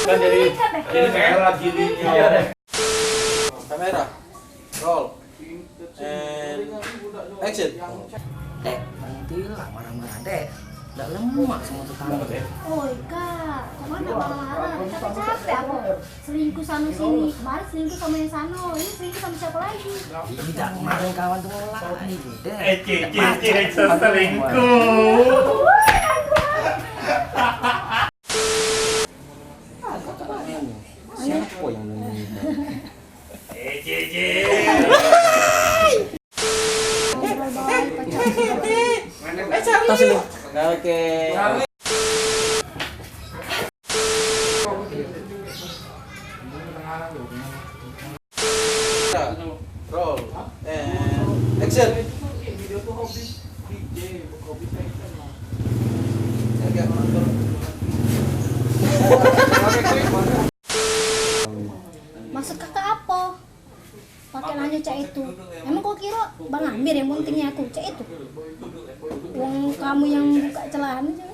kan jadi merah gini. Kamera, roll, and action. Dek, nanti lah marah-marah dek. Udah lemak sama tetangga. Oi kak, kemana marah-marah? Capek-capek aku. Selingkuh sana sini, kemarin selingkuh sama yang sana, ini selingkuh sama siapa lagi? Tidak, kemarin kawan tuh mulai dek. Ciri selingkuh. Siapa yang nungguin? Tas ini. Oke. Roll, and action. Maksud kakak apa? Pakai nanya cak itu. Emang kau kira Bang Amir yang pentingnya aku cak itu? Wong kamu yang buka celahan aja.